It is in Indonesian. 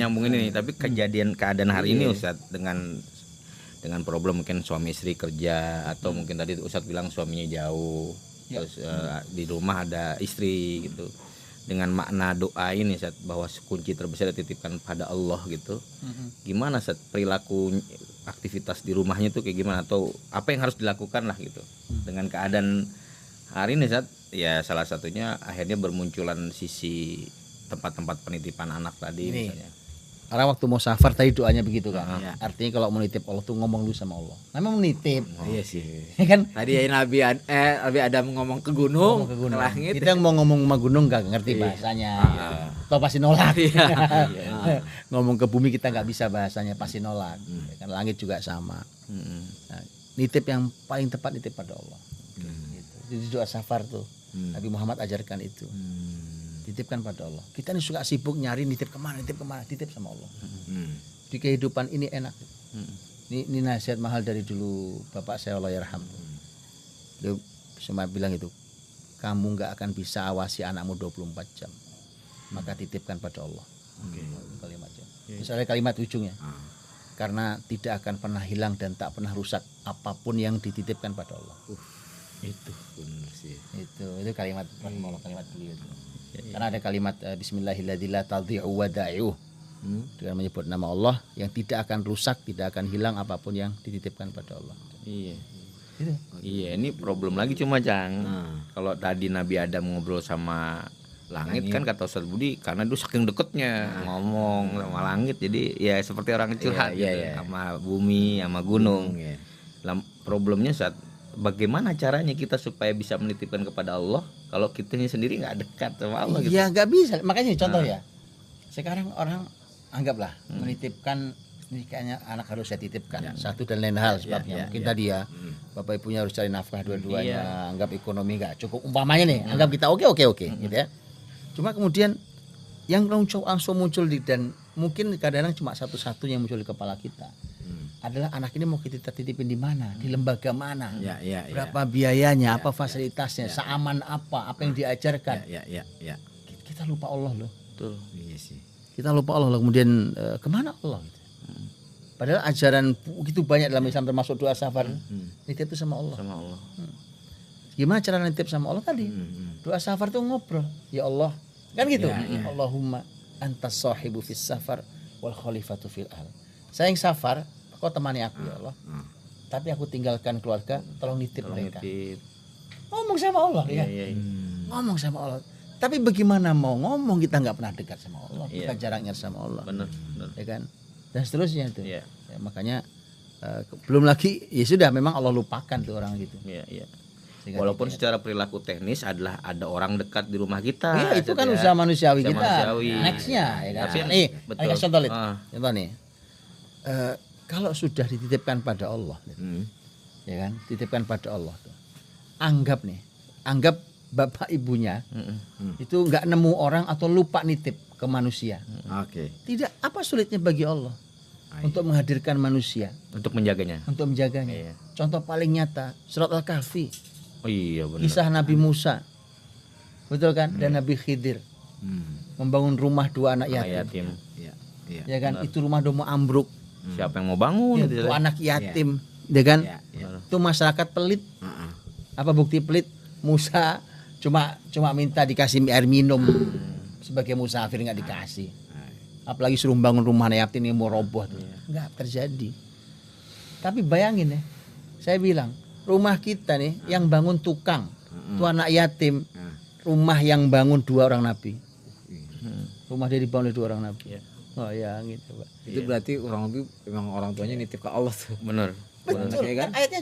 nyambungin ini, tapi keadaan hari ini Ustaz dengan problem mungkin suami istri kerja atau mungkin tadi Ustaz bilang suaminya jauh, terus di rumah ada istri gitu. Dengan makna doa ini Ustaz, bahwa kunci terbesar dititipkan pada Allah gitu. Gimana Ustaz perilaku aktivitas di rumahnya tuh kayak gimana, atau apa yang harus dilakukan lah gitu. Dengan keadaan hari ini Ustaz, ya salah satunya akhirnya bermunculan sisi tempat-tempat penitipan anak tadi Ini. misalnya. Karena waktu mau safar tadi doanya begitu kan. Artinya kalau mau nitip Allah tuh ngomong dulu sama Allah. Namanya menitip. Iya sih. Ya kan? Tadi Nabi Adam ngomong ke gunung, Ngomong ke gunung. langit. Kita mau ngomong sama gunung nggak ngerti bahasanya. Atau pasti nolak. Ngomong ke bumi kita nggak bisa bahasanya, pasti nolak. Ya kan langit juga sama. Nah, nitip yang paling tepat nitip pada Allah. Gitu. Jadi doa safar tuh. Nabi Muhammad ajarkan itu. Titipkan pada Allah. Kita ini suka sibuk nyari nitip kemana, titip sama Allah. Di kehidupan ini enak. Ini nasihat mahal dari dulu bapak saya Allah yarham. Dia cuma bilang itu, kamu nggak akan bisa awasi anakmu 24 jam. Maka titipkan pada Allah. Kalimatnya. Terus ada kalimat ujungnya. Karena tidak akan pernah hilang dan tak pernah rusak apapun yang dititipkan pada Allah. Itu benar sih. Itu kalimat kalimat beliau itu. Karena ada kalimat bismillahirrahmanirrahim dengan menyebut nama Allah yang tidak akan rusak, tidak akan hilang apapun yang dititipkan pada Allah. Iya. Gitu. Iya, ini problem lagi cuma Jang. Kalau tadi Nabi Adam ngobrol sama langit kan kata Ustaz Budi, karena itu saking deketnya ngomong sama langit, jadi ya seperti orang curhat gitu, sama bumi, sama gunung. Lah, problemnya saat bagaimana caranya kita supaya bisa menitipkan kepada Allah kalau kita sendiri nggak dekat sama Allah gitu. Ya nggak bisa. Makanya contoh ya. Sekarang orang anggaplah menitipkan nikahnya anak harus saya titipkan satu dan lain hal sebabnya. Mungkin tadi ya bapak ibunya harus cari nafkah dua-duanya. Anggap ekonomi nggak cukup umpamanya nih. Anggap kita oke gitu ya. Cuma kemudian yang langsung muncul dan mungkin kadang-kadang cuma satu-satu yang muncul di kepala kita. Adalah anak ini mau kita titipin di mana, di lembaga mana, berapa biayanya, apa fasilitasnya, seaman apa yang diajarkan. Kita lupa Allah loh. Betul. Iya sih. Kita lupa Allah loh. Kemudian kemana Allah? Gitu. Padahal ajaran begitu banyak dalam Islam termasuk doa safar. Nitip itu sama Allah. Sama Allah. Gimana cara nitip sama Allah tadi? Doa safar tuh ngobrol. Ya Allah, kan gitu. Allahumma antas sahibu fis safar wal khalifatu fil ahl. Saya yang safar, kau temani aku ya Allah. Tapi aku tinggalkan keluarga, tolong nitip mereka. Ngomong sama Allah ya. Ngomong sama Allah. Tapi bagaimana mau ngomong kita nggak pernah dekat sama Allah, kita jaraknya sama Allah. Benar. Ya kan? Dan seterusnya itu. Ya, makanya belum lagi ya sudah memang Allah lupakan tuh orang gitu. Iya. Walaupun secara perilaku teknis adalah ada orang dekat di rumah kita. Iya, itu kan usaha manusiawi Usaha kita. manusiawi. Nextnya ya kan. Tapi Nih, betul. contoh nih. Contoh nih. Kalau sudah dititipkan pada Allah, ya kan, titipkan pada Allah tuh. Anggap bapak ibunya itu nggak nemu orang atau lupa nitip ke manusia. Tidak, apa sulitnya bagi Allah untuk menghadirkan manusia, Untuk menjaganya. Contoh paling nyata surat Al-Kahfi. Oh iya benar. Kisah Nabi Musa, betul kan, dan Nabi Khidir membangun rumah dua anak yatim. Ya kan, itu rumah udah mau ambruk. Siapa yang mau bangun? Itu anak yatim, ya kan? Itu masyarakat pelit. Apa bukti pelit? Musa cuma minta dikasih air minum sebagai musafir, nggak dikasih. Apalagi suruh bangun rumah anak yatim ini mau roboh tuh. Nggak terjadi. Tapi bayangin ya, saya bilang rumah kita nih yang bangun tukang, tuh anak yatim. Rumah yang bangun dua orang nabi. Rumah dia dibangun oleh dua orang nabi. Oh ya gitu Pak. Itu berarti orang lebih memang orang tuanya nitip ke Allah tuh. Benar. Betul kan? Ayatnya